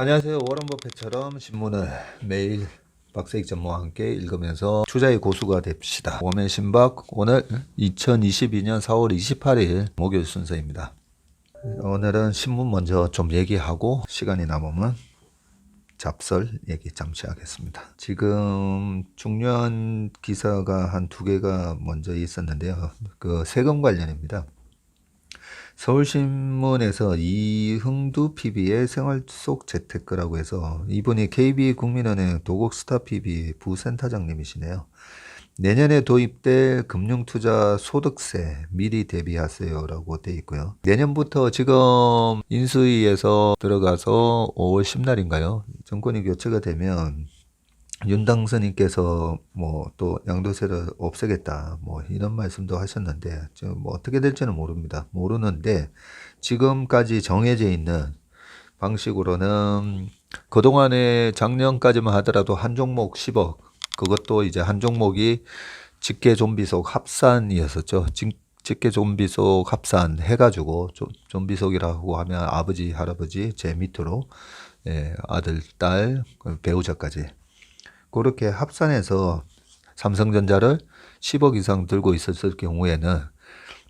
안녕하세요. 워런 버핏처럼 신문을 매일 박세익 전무와 함께 읽으면서 투자의 고수가 됩시다. 웜의 신박 오늘 2022년 4월 28일 목요일 순서입니다. 오늘은 신문 먼저 좀 얘기하고 시간이 남으면 잡설 얘기 잠시 하겠습니다. 지금 중요한 기사가 한 두 개가 먼저 있었는데요. 그 세금 관련입니다. 서울신문에서 이흥두 PB의 생활 속 재테크라고 해서 이분이 KB국민은행 도곡스타 PB 부센터장님이시네요. 내년에 도입될 금융투자 소득세 미리 대비하세요라고 돼 있고요. 내년부터 지금 인수위에서 들어가서 5월 10날인가요? 정권이 교체가 되면 윤 당선인께서 뭐 또 양도세를 없애겠다 뭐 이런 말씀도 하셨는데 지금 뭐 어떻게 될지는 모르는데 지금까지 정해져 있는 방식으로는 그동안에 작년까지만 하더라도 한 종목 10억 그것도 이제 한 종목이 직계존비속 합산이었었죠. 직계존비속 합산 해가지고 존비속이라고 하면 아버지 할아버지 제 밑으로 아들 딸 배우자까지 그렇게 합산해서 삼성전자를 10억 이상 들고 있었을 경우에는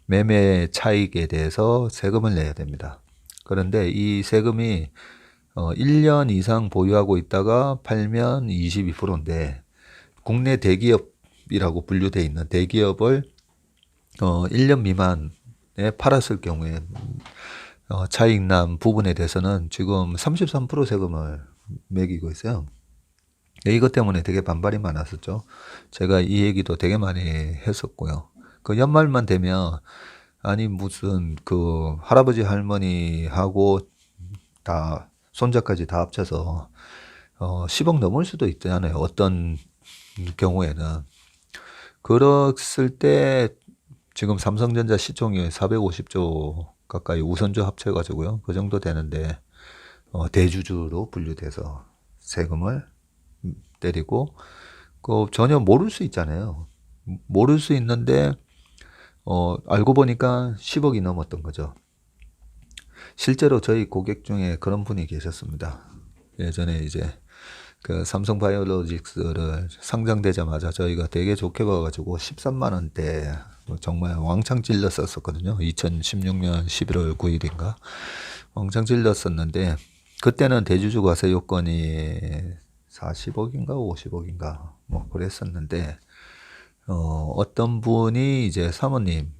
매매 차익에 대해서 세금을 내야 됩니다. 그런데 이 세금이 1년 이상 보유하고 있다가 팔면 22%인데 국내 대기업이라고 분류되어 있는 대기업을 1년 미만에 팔았을 경우에 차익난 부분에 대해서는 지금 33% 세금을 매기고 있어요. 이것 때문에 되게 반발이 많았었죠. 제가 이 얘기도 되게 많이 했었고요. 그 연말만 되면 아니 무슨 그 할아버지 할머니하고 다 손자까지 다 합쳐서 10억 넘을 수도 있잖아요. 어떤 경우에는. 그랬을 때 지금 삼성전자 시총이 450조 가까이 우선주 합쳐가지고요. 그 정도 되는데 대주주로 분류돼서 세금을 때리고 전혀 모를 수 있잖아요. 모를 수 있는데 알고 보니까 10억이 넘었던 거죠. 실제로 저희 고객 중에 그런 분이 계셨습니다. 예전에 이제 그 삼성바이오로직스를 상장되자마자 저희가 되게 좋게 봐가지고 13만 원대 정말 왕창 찔렀었거든요. 2016년 11월 9일인가 왕창 찔렀었는데 그때는 대주주 과세 요건이 40억인가 50억인가 뭐 그랬었는데 어떤 분이 이제 사모님도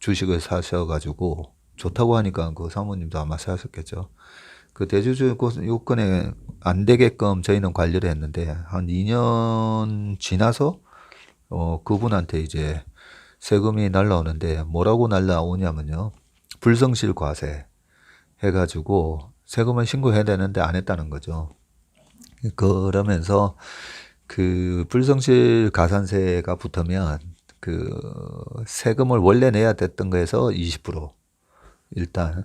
주식을 사셔가지고 좋다고 하니까 그 사모님도 아마 사셨겠죠. 그 대주주 요건에 안 되게끔 저희는 관리를 했는데 한 2년 지나서 그분한테 이제 세금이 날라오는데 뭐라고 날라오냐면요. 불성실 과세 해가지고 세금을 신고해야 되는데 안 했다는 거죠. 그러면서 그 불성실 가산세가 붙으면 그 세금을 원래 내야 됐던 거에서 20% 일단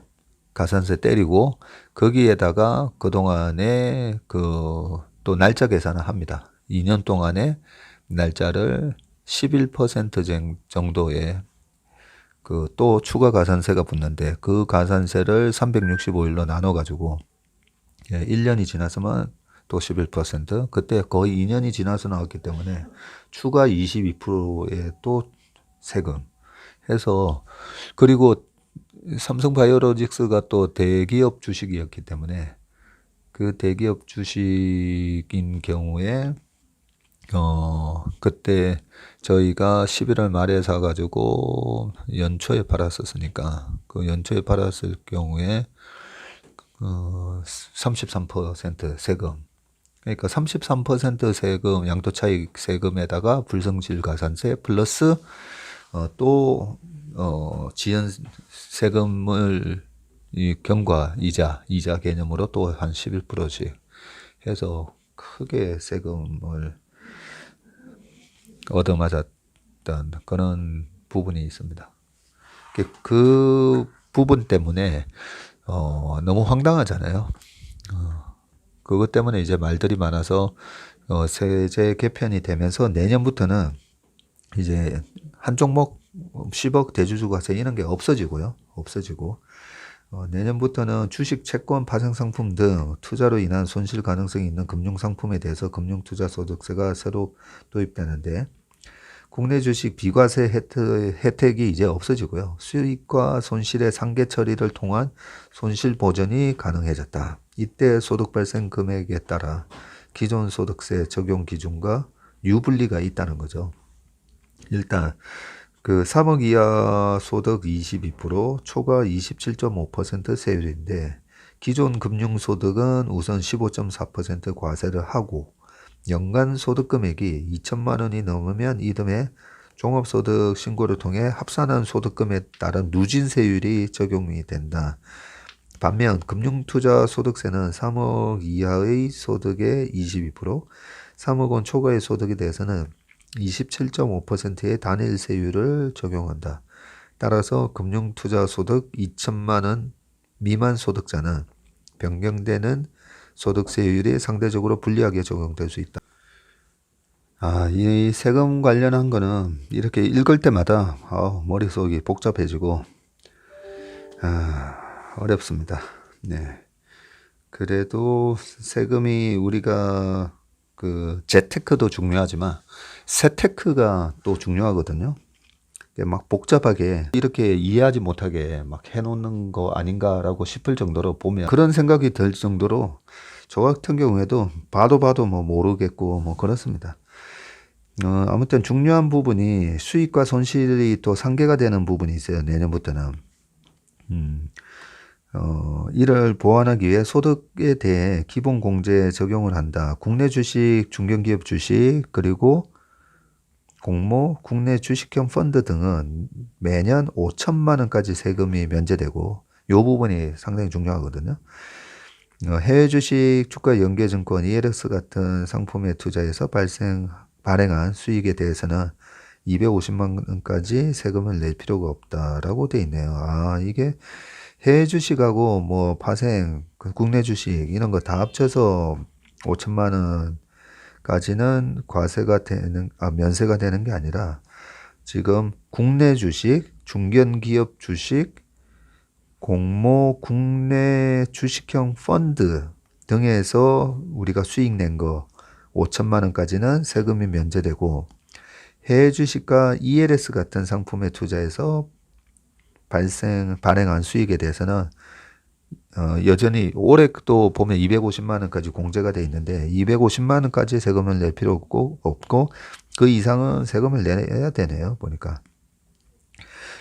가산세 때리고 거기에다가 그동안에 그 또 날짜 계산을 합니다. 2년 동안에 날짜를 11% 정도의 그 또 추가 가산세가 붙는데 그 가산세를 365일로 나눠 가지고 1년이 지났으면 또 11%, 그때 거의 2년이 지나서 나왔기 때문에 추가 22%의 또 세금 해서 그리고 삼성바이오로직스가 또 대기업 주식이었기 때문에 그 대기업 주식인 경우에 그때 저희가 11월 말에 사가지고 연초에 팔았었으니까 그 연초에 팔았을 경우에 33% 세금. 그러니까 33% 세금, 양도차익 세금에다가 불성실 가산세 플러스 또 지연 세금을 이 경과 이자 개념으로 또 한 11%씩 해서 크게 세금을 얻어맞았던 그런 부분이 있습니다. 그 부분 때문에 너무 황당하잖아요. 그것 때문에 이제 말들이 많아서 세제 개편이 되면서 내년부터는 이제 한 종목 10억 대주주 과세 이런 게 없어지고 내년부터는 주식, 채권, 파생상품 등 투자로 인한 손실 가능성이 있는 금융상품에 대해서 금융투자소득세가 새로 도입되는데 국내 주식 비과세 혜택이 이제 없어지고요. 수익과 손실의 상계 처리를 통한 손실 보전이 가능해졌다. 이때 소득 발생 금액에 따라 기존 소득세 적용 기준과 유불리가 있다는 거죠. 일단 그 3억 이하 소득 22%, 초과 27.5% 세율인데 기존 금융소득은 우선 15.4% 과세를 하고 연간 소득 금액이 2천만 원이 넘으면 이듬해 종합소득 신고를 통해 합산한 소득금에 따른 누진세율이 적용이 된다. 반면 금융투자소득세는 3억 이하의 소득의 22%, 3억 원 초과의 소득에 대해서는 27.5%의 단일세율을 적용한다. 따라서 금융투자소득 2천만 원 미만 소득자는 변경되는 소득세율이 상대적으로 불리하게 적용될 수 있다. 이 세금 관련한 거는 이렇게 읽을 때마다 머릿속이 복잡해지고 어렵습니다. 네. 그래도 세금이 우리가 그 재테크도 중요하지만 세테크가 또 중요하거든요. 막 복잡하게 이렇게 이해하지 못하게 막 해놓는 거 아닌가라고 싶을 정도로 보면 그런 생각이 들 정도로 저 같은 경우에도 봐도 뭐 모르겠고 뭐 그렇습니다. 아무튼 중요한 부분이 수익과 손실이 또 상계가 되는 부분이 있어요. 내년부터는. 이를 보완하기 위해 소득에 대해 기본공제 적용을 한다. 국내 주식, 중견기업 주식, 그리고 공모, 국내 주식형 펀드 등은 매년 5천만 원까지 세금이 면제되고 이 부분이 상당히 중요하거든요. 해외 주식, 주가 연계증권, ELX 같은 상품에 투자해서 발행한 수익에 대해서는 250만 원까지 세금을 낼 필요가 없다라고 돼 있네요. 이게 해외 주식하고 뭐 파생, 국내 주식 이런 거 다 합쳐서 5천만 원까지는 면세가 되는 게 아니라 지금 국내 주식, 중견기업 주식, 공모, 국내 주식형 펀드 등에서 우리가 수익 낸 거 5천만 원까지는 세금이 면제되고 해외 주식과 ELS 같은 상품에 투자해서 발행한 수익에 대해서는 여전히 올해 또 보면 250만 원까지 공제가 돼 있는데 250만 원까지 세금을 낼 필요 없고 그 이상은 세금을 내야 되네요. 보니까.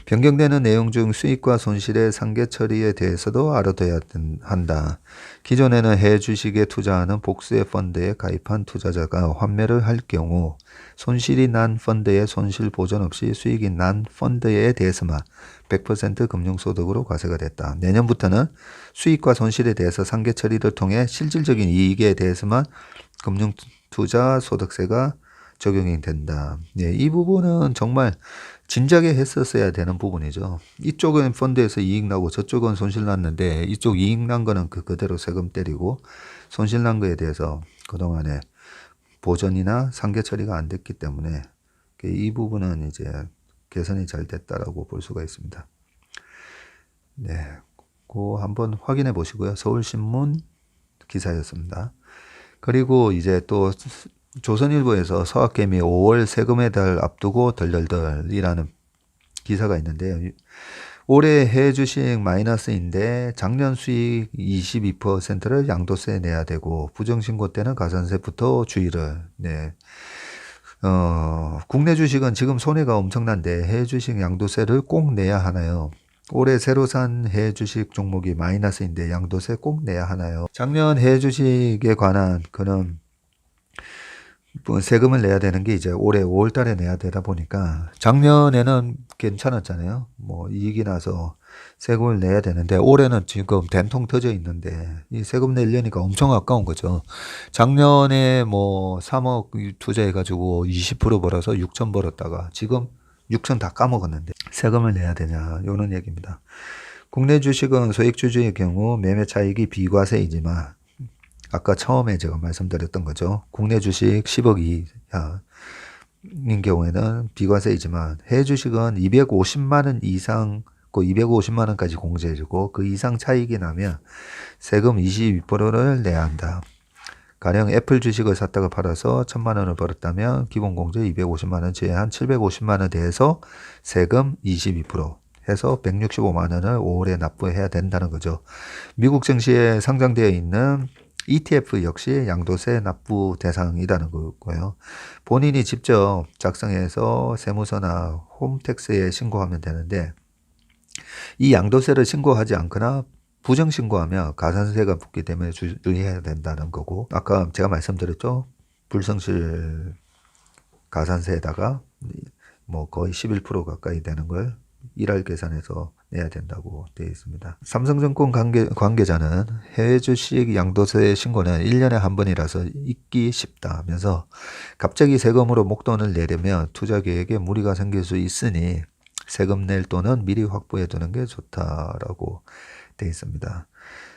변경되는 내용 중 수익과 손실의 상계 처리에 대해서도 알아둬야 한다. 기존에는 해외 주식에 투자하는 복수의 펀드에 가입한 투자자가 환매를 할 경우 손실이 난 펀드에 손실 보전 없이 수익이 난 펀드에 대해서만 100% 금융소득으로 과세가 됐다. 내년부터는 수익과 손실에 대해서 상계 처리를 통해 실질적인 이익에 대해서만 금융투자소득세가 적용이 된다. 이 부분은 정말 진작에 했었어야 되는 부분이죠. 이쪽은 펀드에서 이익 나고 저쪽은 손실 났는데 이쪽 이익 난 거는 그대로 세금 때리고 손실 난 거에 대해서 그동안에 보전이나 상계 처리가 안 됐기 때문에 이 부분은 이제 개선이 잘 됐다라고 볼 수가 있습니다. 네, 그거 한번 확인해 보시고요. 서울신문 기사였습니다. 그리고 이제 또 조선일보에서 서학개미 5월 세금의 달 앞두고 덜덜덜이라는 기사가 있는데요. 올해 해외 주식 마이너스인데 작년 수익 22%를 양도세 내야 되고 부정신고 때는 가산세부터 주의를. 네. 국내 주식은 지금 손해가 엄청난데 해외 주식 양도세를 꼭 내야 하나요? 올해 새로 산 해외 주식 종목이 마이너스인데 양도세 꼭 내야 하나요? 작년 해외 주식에 관한 그런 세금을 내야 되는 게 이제 올해 5월 달에 내야 되다 보니까 작년에는 괜찮았잖아요. 뭐 이익이 나서 세금을 내야 되는데 올해는 지금 된통 터져 있는데 이 세금 내려니까 엄청 아까운 거죠. 작년에 뭐 3억 투자해 가지고 20% 벌어서 6천 벌었다가 지금 6천 다 까먹었는데 세금을 내야 되냐 이런 얘기입니다. 국내 주식은 소액주주의 경우 매매 차익이 비과세이지만 아까 처음에 제가 말씀드렸던 거죠. 국내 주식 10억 이하인 경우에는 비과세이지만 해외 주식은 250만 원 이상 그 250만 원까지 공제해주고 그 이상 차익이 나면 세금 22%를 내야 한다. 가령 애플 주식을 샀다가 팔아서 1,000만 원을 벌었다면 기본 공제 250만 원 제한 750만 원에 대해서 세금 22% 해서 165만 원을 5월에 납부해야 된다는 거죠. 미국 증시에 상장되어 있는 ETF 역시 양도세 납부 대상이라는 거고요. 본인이 직접 작성해서 세무서나 홈택스에 신고하면 되는데 이 양도세를 신고하지 않거나 부정신고하면 가산세가 붙기 때문에 주의해야 된다는 거고, 아까 제가 말씀드렸죠. 불성실 가산세에다가 뭐 거의 11% 가까이 되는 걸 일할 계산해서 내야 된다고 되어 있습니다. 삼성증권 관계자는 해외 주식 양도세 신고는 1년에 한 번이라서 잊기 쉽다 하면서 갑자기 세금으로 목돈을 내려면 투자 계획에 무리가 생길 수 있으니 세금 낼 돈은 미리 확보해 두는 게 좋다라고 되어 있습니다.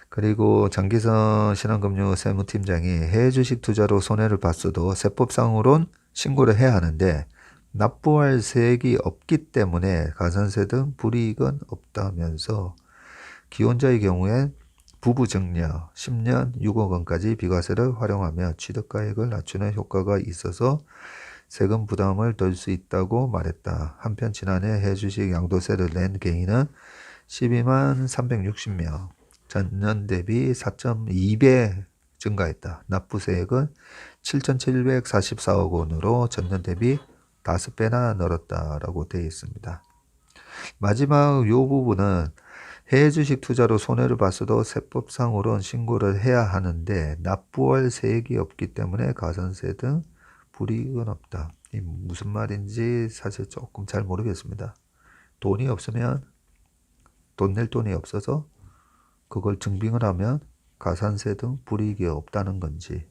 그리고 장기선 신한금융 세무팀장이 해외 주식 투자로 손해를 봤어도 세법상으론 신고를 해야 하는데 납부할 세액이 없기 때문에 가산세 등 불이익은 없다면서 기혼자의 경우에 부부 증여 10년 6억 원까지 비과세를 활용하며 취득가액을 낮추는 효과가 있어서 세금 부담을 덜 수 있다고 말했다. 한편 지난해 해주식 양도세를 낸 개인은 12만 360명, 전년 대비 4.2배 증가했다. 납부세액은 7,744억 원으로 전년 대비 5배나 늘었다라고 되어 있습니다. 마지막 이 부분은 해외 주식 투자로 손해를 봤어도 세법상으로는 신고를 해야 하는데 납부할 세액이 없기 때문에 가산세 등 불이익은 없다. 이 무슨 말인지 사실 조금 잘 모르겠습니다. 돈이 없으면 돈 낼 돈이 없어서 그걸 증빙을 하면 가산세 등 불이익이 없다는 건지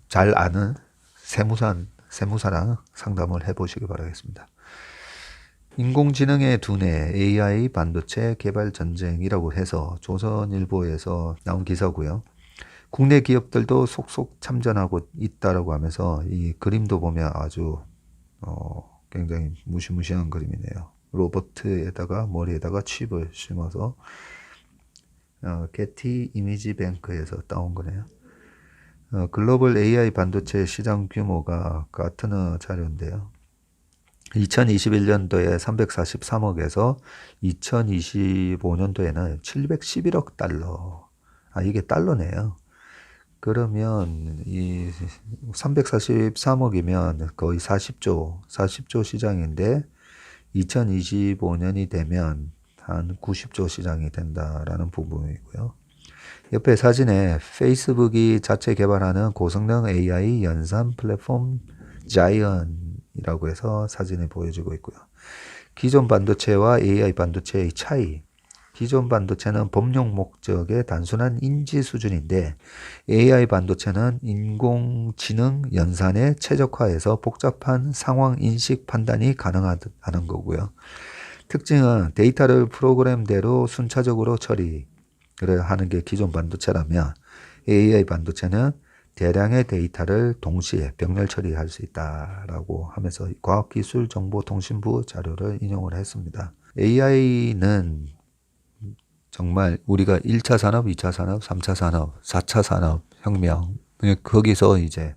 잘 아는 세무사랑 상담을 해보시기 바라겠습니다. 인공지능의 두뇌, AI 반도체 개발 전쟁이라고 해서 조선일보에서 나온 기사고요. 국내 기업들도 속속 참전하고 있다라고 하면서 이 그림도 보면 아주 굉장히 무시무시한 그림이네요. 로버트에다가 머리에다가 칩을 심어서 게티 이미지 뱅크에서 따온 거네요. 글로벌 AI 반도체 시장 규모가 가트너 자료인데요. 2021년도에 343억에서 2025년도에는 711억 달러. 이게 달러네요. 그러면 이 343억이면 거의 40조 시장인데 2025년이 되면 한 90조 시장이 된다라는 부분이고요. 옆에 사진에 페이스북이 자체 개발하는 고성능 AI 연산 플랫폼 자이언이라고 해서 사진을 보여주고 있고요. 기존 반도체와 AI 반도체의 차이. 기존 반도체는 범용 목적의 단순한 인지 수준인데 AI 반도체는 인공지능 연산에 최적화해서 복잡한 상황 인식 판단이 가능하다는 거고요. 특징은 데이터를 프로그램대로 순차적으로 처리를 하는 게 기존 반도체라면 AI 반도체는 대량의 데이터를 동시에 병렬 처리할 수 있다라고 하면서 과학기술정보통신부 자료를 인용을 했습니다. AI는 정말 우리가 1차 산업, 2차 산업, 3차 산업, 4차 산업 혁명 거기서 이제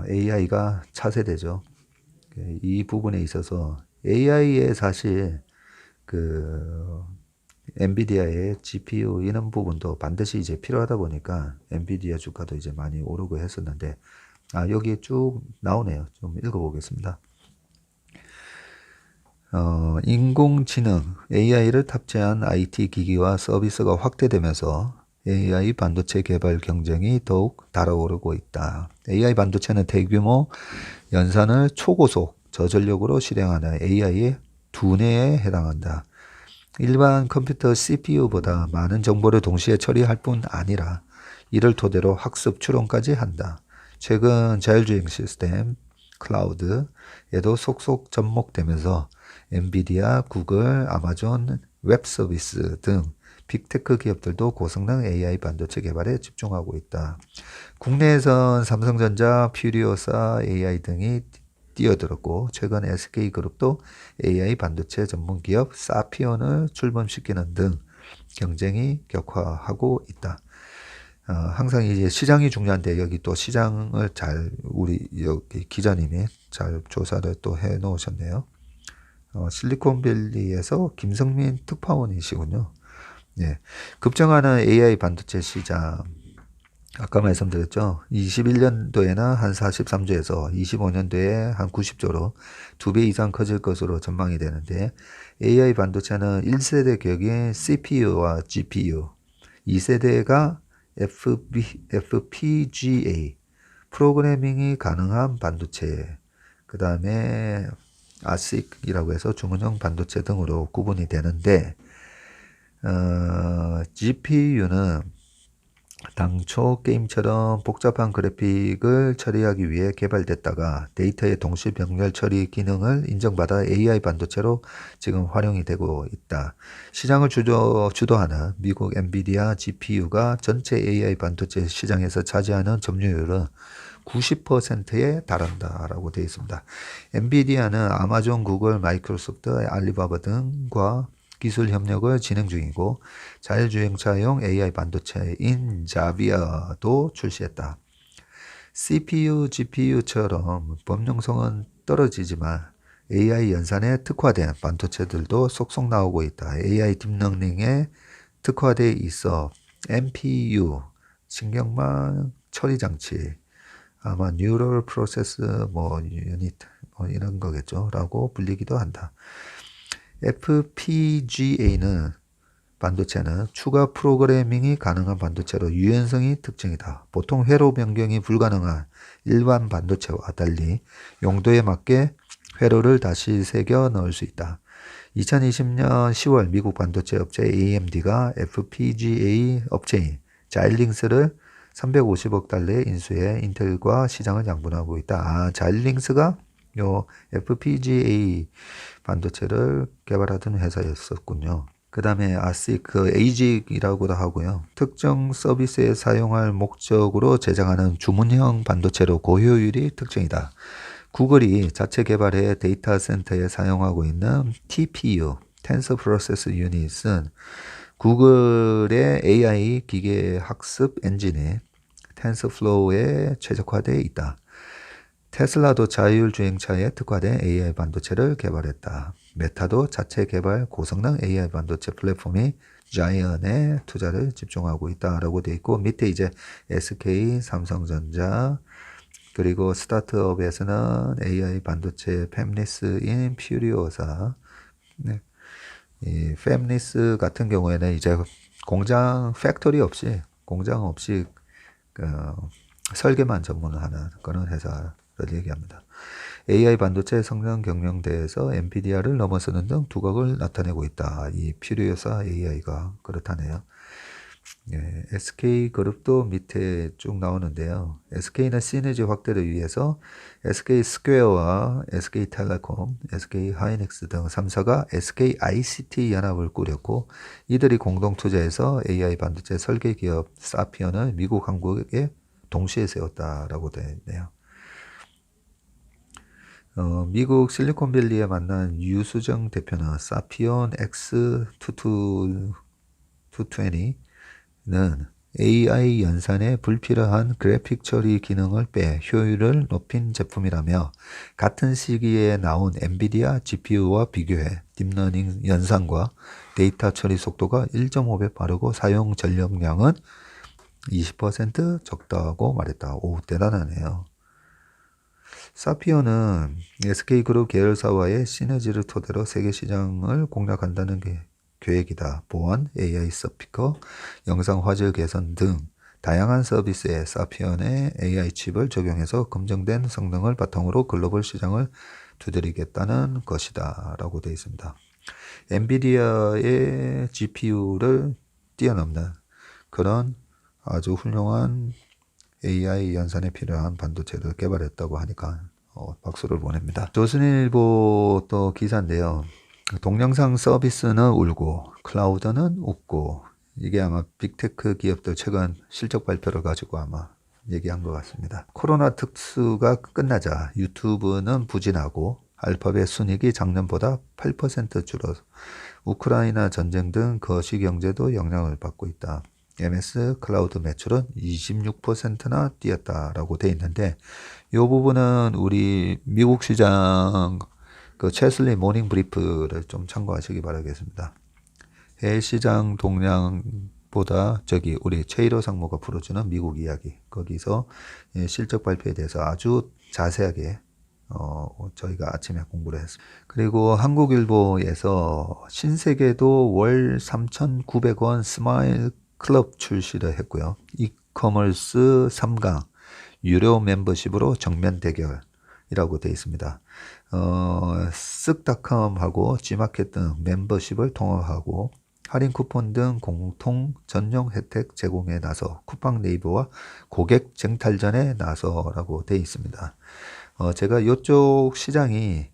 AI가 차세대죠. 이 부분에 있어서 AI에 사실 그 엔비디아의 GPU 이런 부분도 반드시 이제 필요하다 보니까 엔비디아 주가도 이제 많이 오르고 했었는데 여기에 쭉 나오네요. 좀 읽어보겠습니다. 인공지능 AI를 탑재한 IT 기기와 서비스가 확대되면서 AI 반도체 개발 경쟁이 더욱 달아오르고 있다. AI 반도체는 대규모 연산을 초고속 저전력으로 실행하는 AI의 두뇌에 해당한다. 일반 컴퓨터 CPU보다 많은 정보를 동시에 처리할 뿐 아니라 이를 토대로 학습 추론까지 한다. 최근 자율주행 시스템, 클라우드에도 속속 접목되면서 엔비디아, 구글, 아마존, 웹서비스 등 빅테크 기업들도 고성능 AI 반도체 개발에 집중하고 있다. 국내에선 삼성전자, 퓨리오사 AI 등이 뛰어들었고 최근 SK그룹도 AI 반도체 전문 기업 사피온을 출범시키는 등 경쟁이 격화하고 있다. 항상 이제 시장이 중요한데 여기 또 시장을 잘 우리 여기 기자님이 잘 조사를 또 해 놓으셨네요. 실리콘밸리에서 김성민 특파원이시군요. 네. 급증하는 AI 반도체 시장. 아까 말씀드렸죠. 21년도에는 한 43조에서 25년도에 한 90조로 2배 이상 커질 것으로 전망이 되는데 AI 반도체는 1세대 격인 CPU와 GPU, 2세대가 FPGA, 프로그래밍이 가능한 반도체, 그 다음에 ASIC이라고 해서 주문형 반도체 등으로 구분이 되는데 GPU는 당초 게임처럼 복잡한 그래픽을 처리하기 위해 개발됐다가 데이터의 동시 병렬 처리 기능을 인정받아 AI 반도체로 지금 활용이 되고 있다. 시장을 주도하는 미국 엔비디아 GPU가 전체 AI 반도체 시장에서 차지하는 점유율은 90%에 달한다라고 되어 있습니다. 엔비디아는 아마존, 구글, 마이크로소프트, 알리바바 등과 기술 협력을 진행 중이고 자율주행차용 AI 반도체인 자비아도 출시했다. CPU, GPU처럼 범용성은 떨어지지만 AI 연산에 특화된 반도체들도 속속 나오고 있다. AI 딥러닝에 특화되어 있어 NPU, 신경망 처리 장치, 아마 뉴럴 프로세스 유닛 이런 거겠죠 라고 불리기도 한다. FPGA는 반도체는 추가 프로그래밍이 가능한 반도체로 유연성이 특징이다. 보통 회로 변경이 불가능한 일반 반도체와 달리 용도에 맞게 회로를 다시 새겨 넣을 수 있다. 2020년 10월 미국 반도체 업체 AMD가 FPGA 업체인 자일링스를 350억 달러에 인수해 인텔과 시장을 양분하고 있다. 자일링스가 요 FPGA 반도체를 개발하던 회사였었군요. 그 다음에 ASIC, ASIC이라고도 하고요. 특정 서비스에 사용할 목적으로 제작하는 주문형 반도체로 고효율이 특징이다. 구글이 자체 개발해 데이터 센터에 사용하고 있는 TPU, Tensor Process Unit은 구글의 AI 기계 학습 엔진인 TensorFlow에 최적화되어 있다. 테슬라도 자율주행차에 특화된 AI 반도체를 개발했다. 메타도 자체 개발 고성능 AI 반도체 플랫폼이 자이언에 투자를 집중하고 있다라고 되어 있고 밑에 이제 SK, 삼성전자 그리고 스타트업에서는 AI 반도체 팹리스인 퓨리오사 네. 이 팹리스 같은 경우에는 이제 공장 공장 없이 설계만 전문하는 그런 회사를 얘기합니다. AI 반도체 성장 경영대에서 엔비디아를 넘어서는 등 두각을 나타내고 있다. 이 퓨리오사 AI가 그렇다네요. 예, SK그룹도 밑에 쭉 나오는데요. SK는 시너지 확대를 위해서 SK 스퀘어와 SK텔레콤, SK하이닉스 등 3사가 SKICT 연합을 꾸렸고 이들이 공동 투자해서 AI 반도체 설계 기업 사피언을 미국, 한국에 동시에 세웠다라고 되어 있네요. 미국 실리콘밸리에 만난 유수정 대표는 사피온 X220는 AI 연산에 불필요한 그래픽 처리 기능을 빼 효율을 높인 제품이라며 같은 시기에 나온 엔비디아 GPU와 비교해 딥러닝 연산과 데이터 처리 속도가 1.5배 빠르고 사용 전력량은 20% 적다고 말했다. 오, 대단하네요. 사피온은 SK그룹 계열사와의 시너지를 토대로 세계 시장을 공략한다는 계획이다. 보안, AI 스피커, 영상 화질 개선 등 다양한 서비스에 사피온의 AI 칩을 적용해서 검증된 성능을 바탕으로 글로벌 시장을 두드리겠다는 것이다. 라고 되어 있습니다. 엔비디아의 GPU를 뛰어넘는 그런 아주 훌륭한 AI 연산에 필요한 반도체를 개발했다고 하니까 박수를 보냅니다. 조선일보 또 기사인데요. 동영상 서비스는 울고 클라우드는 웃고 이게 아마 빅테크 기업들 최근 실적 발표를 가지고 아마 얘기한 것 같습니다. 코로나 특수가 끝나자 유튜브는 부진하고 알파벳 순이익이 작년보다 8% 줄어서 우크라이나 전쟁 등 거시 경제도 영향을 받고 있다. MS 클라우드 매출은 26%나 뛰었다라고 돼 있는데 이 부분은 우리 미국 시장 그 체슬리 모닝 브리프를 좀 참고하시기 바라겠습니다. 해외 시장 동향보다 저기 우리 최일호 상무가 풀어주는 미국 이야기 거기서 실적 발표에 대해서 아주 자세하게 저희가 아침에 공부를 했습니다. 그리고 한국일보에서 신세계도 월 3,900원 스마일 클럽 출시를 했고요. 이커머스 3강 유료 멤버십으로 정면 대결이라고 되어 있습니다. 쓱닷컴하고 G마켓 등 멤버십을 통합하고 할인 쿠폰 등 공통 전용 혜택 제공에 나서 쿠팡 네이버와 고객 쟁탈전에 나서라고 되어 있습니다. 제가 이쪽 시장이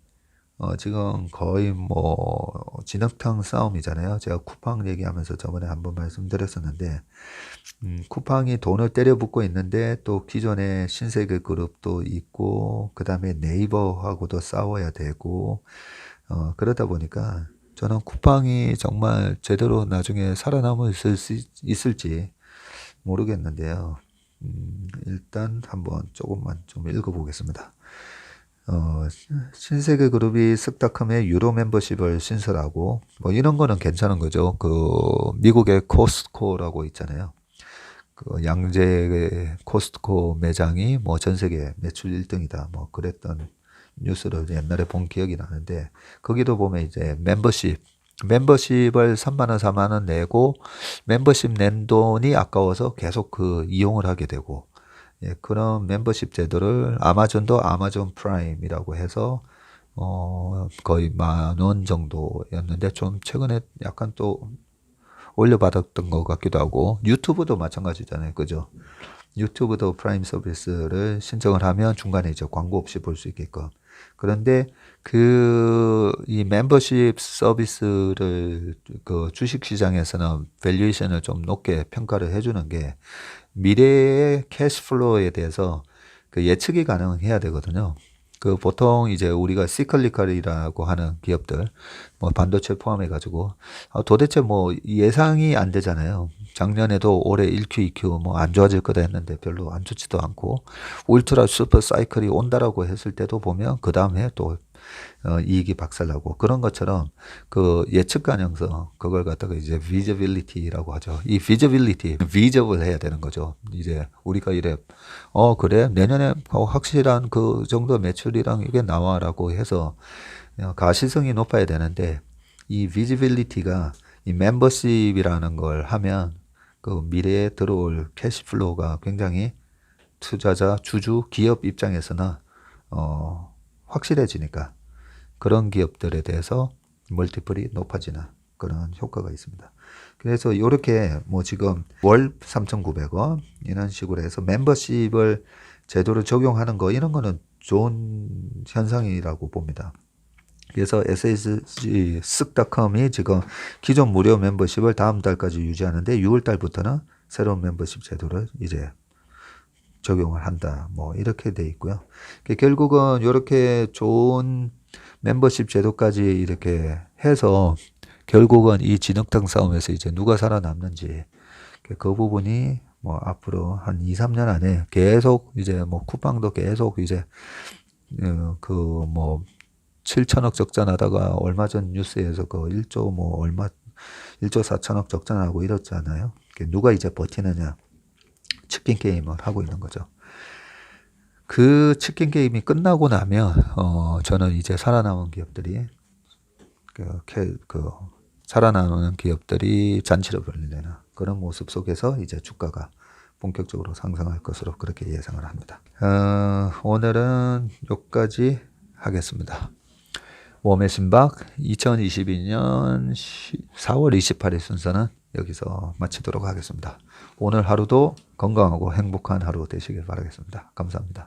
지금 거의 뭐 진흙탕 싸움이잖아요. 제가 쿠팡 얘기하면서 저번에 한번 말씀드렸었는데 쿠팡이 돈을 때려붓고 있는데 또 기존의 신세계 그룹도 있고 그 다음에 네이버하고도 싸워야 되고 그러다 보니까 저는 쿠팡이 정말 제대로 나중에 살아남을 수 있을지 모르겠는데요. 일단 한번 조금만 좀 읽어보겠습니다. 신세계 그룹이 쓱닷컴의 유료 멤버십을 신설하고 뭐 이런 거는 괜찮은 거죠. 그 미국의 코스트코라고 있잖아요. 그 양재 코스트코 매장이 뭐 전 세계 매출 1등이다. 뭐 그랬던 뉴스를 옛날에 본 기억이 나는데 거기도 보면 이제 멤버십을 3만 원, 4만 원 내고 멤버십 낸 돈이 아까워서 계속 그 이용을 하게 되고 그런 멤버십 제도를 아마존도 아마존 프라임이라고 해서 거의 10,000원 정도였는데 좀 최근에 약간 또 올려받았던 것 같기도 하고 유튜브도 마찬가지잖아요. 그죠? 유튜브도 프라임 서비스를 신청을 하면 중간에 이제 광고 없이 볼 수 있게끔. 그런데 이 멤버십 서비스를 그 주식 시장에서는 밸류에이션을 좀 높게 평가를 해주는 게 미래의 캐시플로우에 대해서 그 예측이 가능해야 되거든요. 그 보통 이제 우리가 시클리컬이라고 하는 기업들, 뭐 반도체 포함해 가지고 도대체 뭐 예상이 안 되잖아요. 작년에도 올해 1Q, 2Q 뭐 안 좋아질 거다 했는데 별로 안 좋지도 않고 울트라 슈퍼 사이클이 온다라고 했을 때도 보면 그 다음에 또 이익이 박살나고 그런 것처럼 그 예측 가능성 그걸 갖다가 이제 visibility라고 하죠. 이 visible 해야 되는 거죠. 이제 우리가 이래 그래 내년에 확실한 그 정도 매출이랑 이게 나와라고 해서 가시성이 높아야 되는데 이 visibility가 이 멤버십이라는 걸 하면 그 미래에 들어올 캐시플로우가 굉장히 투자자, 주주, 기업 입장에서는 확실해지니까 그런 기업들에 대해서 멀티플이 높아지는 그런 효과가 있습니다. 그래서 이렇게 뭐 지금 월 3,900원 이런 식으로 해서 멤버십을 제도로 적용하는 거 이런 거는 좋은 현상이라고 봅니다. 그래서 SSG 쓱닷컴이 지금 기존 무료 멤버십을 다음 달까지 유지하는데 6월 달부터는 새로운 멤버십 제도를 이제 적용을 한다. 뭐 이렇게 돼 있고요. 결국은 이렇게 좋은 멤버십 제도까지 이렇게 해서 결국은 이 진흙탕 싸움에서 이제 누가 살아남는지 그 부분이 뭐 앞으로 한 2, 3년 안에 계속 이제 뭐 쿠팡도 계속 이제 그 뭐 7천억 적자 나다가 얼마 전 뉴스에서 그 1조 뭐 얼마 1조 4천억 적자 나고 이렇잖아요. 누가 이제 버티느냐 치킨 게임을 하고 있는 거죠. 그 치킨 게임이 끝나고 나면 저는 이제 살아남은 기업들이 살아남은 기업들이 잔치를 벌리는 그런 모습 속에서 이제 주가가 본격적으로 상승할 것으로 그렇게 예상을 합니다. 오늘은 여기까지 하겠습니다. 웜의 신박 2022년 4월 28일 순서는 여기서 마치도록 하겠습니다. 오늘 하루도 건강하고 행복한 하루 되시길 바라겠습니다. 감사합니다.